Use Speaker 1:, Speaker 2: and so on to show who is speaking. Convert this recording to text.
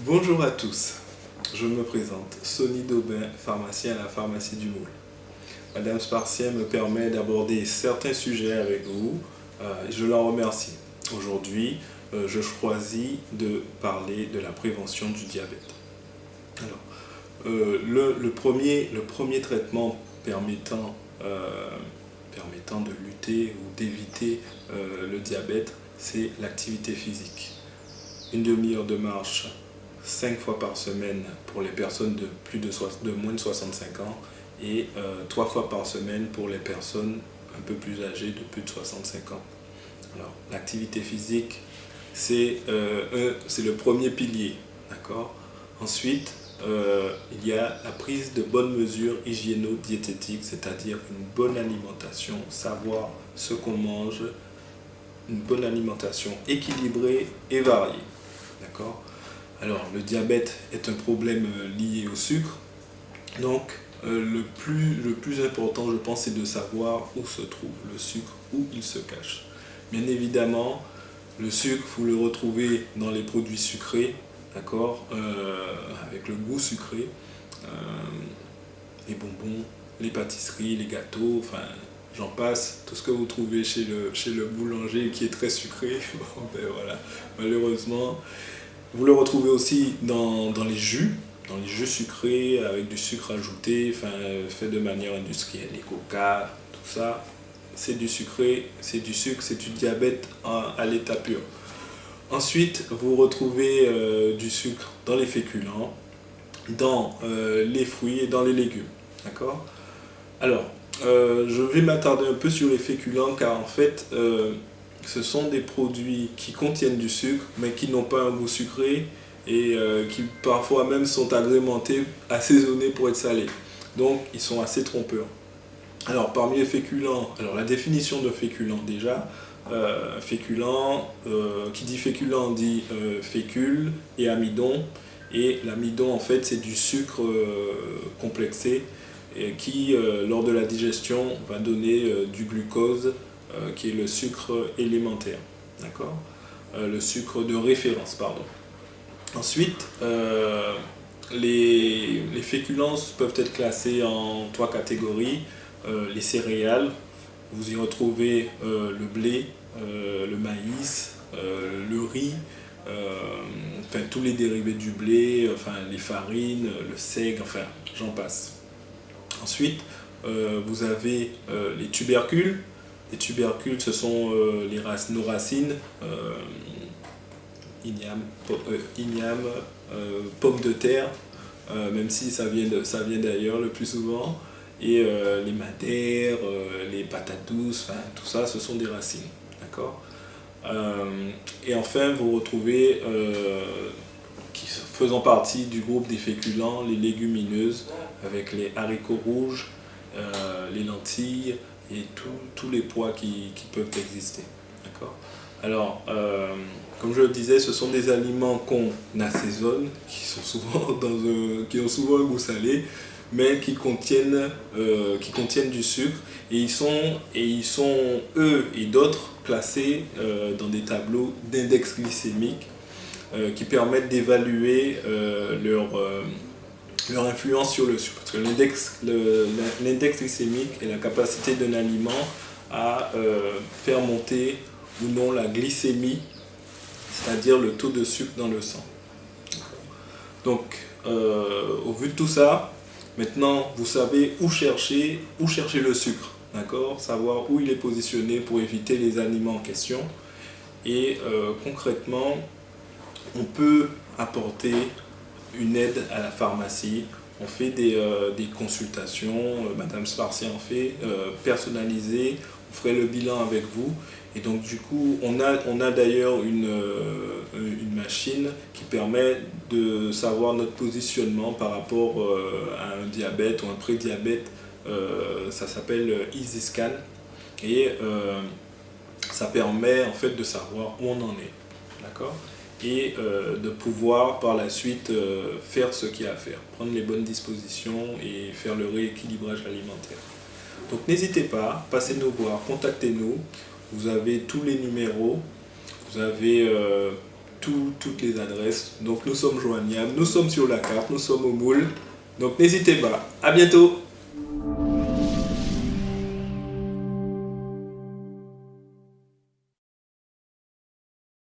Speaker 1: Bonjour à tous, je me présente, Sonny Daubin, pharmacien à la pharmacie du Moule. Madame Spartien me permet d'aborder certains sujets avec vous, et je l'en remercie. Aujourd'hui, je choisis de parler de la prévention du diabète. Alors, le premier traitement permettant de lutter ou d'éviter le diabète, c'est l'activité physique. Une demi-heure de marche 5 fois par semaine pour les personnes de moins de 65 ans et 3 fois par semaine pour les personnes un peu plus âgées de plus de 65 ans. Alors, l'activité physique, c'est le premier pilier, d'accord? Ensuite, il y a la prise de bonnes mesures hygiéno-diététiques, c'est-à-dire une bonne alimentation, savoir ce qu'on mange, une bonne alimentation équilibrée et variée. D'accord? Alors, le diabète est un problème lié au sucre. Donc, le plus important, je pense, c'est de savoir où se trouve le sucre, où il se cache. Bien évidemment, le sucre, vous le retrouvez dans les produits sucrés, d'accord, avec le goût sucré, les bonbons, les pâtisseries, les gâteaux, enfin, j'en passe, tout ce que vous trouvez chez le boulanger qui est très sucré, bon, ben voilà, malheureusement. Vous le retrouvez aussi dans les jus sucrés avec du sucre ajouté, enfin, fait de manière industrielle, les coca, tout ça, c'est du sucré, c'est du sucre, c'est du diabète à l'état pur. Ensuite, vous retrouvez du sucre dans les féculents, dans les fruits et dans les légumes. D'accord? Alors, je vais m'attarder un peu sur les féculents car en fait, ce sont des produits qui contiennent du sucre mais qui n'ont pas un goût sucré et qui parfois même sont agrémentés, assaisonnés pour être salés. Donc, ils sont assez trompeurs. Alors, parmi les féculents, alors la définition de féculent déjà, féculent, qui dit féculent dit fécule et amidon. Et l'amidon, en fait, c'est du sucre complexé et qui, lors de la digestion, va donner du glucose, qui est le sucre élémentaire. D'accord? Le sucre de référence, pardon. Ensuite, les féculents peuvent être classés en 3 catégories. Les céréales, vous y retrouvez le blé, le maïs, le riz, enfin, tous les dérivés du blé, enfin, les farines, le seigle, enfin j'en passe. Ensuite, vous avez les tubercules. Les tubercules, ce sont nos racines, igname, pommes de terre, même si ça vient d'ailleurs le plus souvent, et les madères, les patates douces, enfin, tout ça, ce sont des racines. D'accord? Et enfin, vous retrouvez, faisant partie du groupe des féculents, les légumineuses, avec les haricots rouges, les lentilles et tous les pois qui peuvent exister. D'accord? Alors, comme je le disais, ce sont des aliments qu'on assaisonne, qui ont souvent un goût salé, mais qui contiennent du sucre, et ils sont eux et d'autres classés dans des tableaux d'index glycémique qui permettent d'évaluer leur influence sur le sucre. Parce que l'index glycémique est la capacité d'un aliment à faire monter ou non la glycémie, c'est-à-dire le taux de sucre dans le sang. Donc, au vu de tout ça, maintenant vous savez où chercher le sucre, d'accord? Savoir où il est positionné pour éviter les aliments en question. Et concrètement, on peut apporter une aide à la pharmacie. On fait des consultations, Madame Spartien en fait, personnalisées. On ferait le bilan avec vous. Et donc du coup, on a d'ailleurs une machine qui permet de savoir notre positionnement par rapport à un diabète ou un prédiabète. Ça s'appelle EasyScan. Et ça permet en fait de savoir où on en est. D'accord? Et de pouvoir par la suite faire ce qu'il y a à faire, prendre les bonnes dispositions et faire le rééquilibrage alimentaire. Donc n'hésitez pas, passez nous voir, contactez-nous, vous avez tous les numéros, vous avez toutes les adresses. Donc nous sommes joignables, nous sommes sur la carte, nous sommes au moule. Donc n'hésitez pas. À bientôt.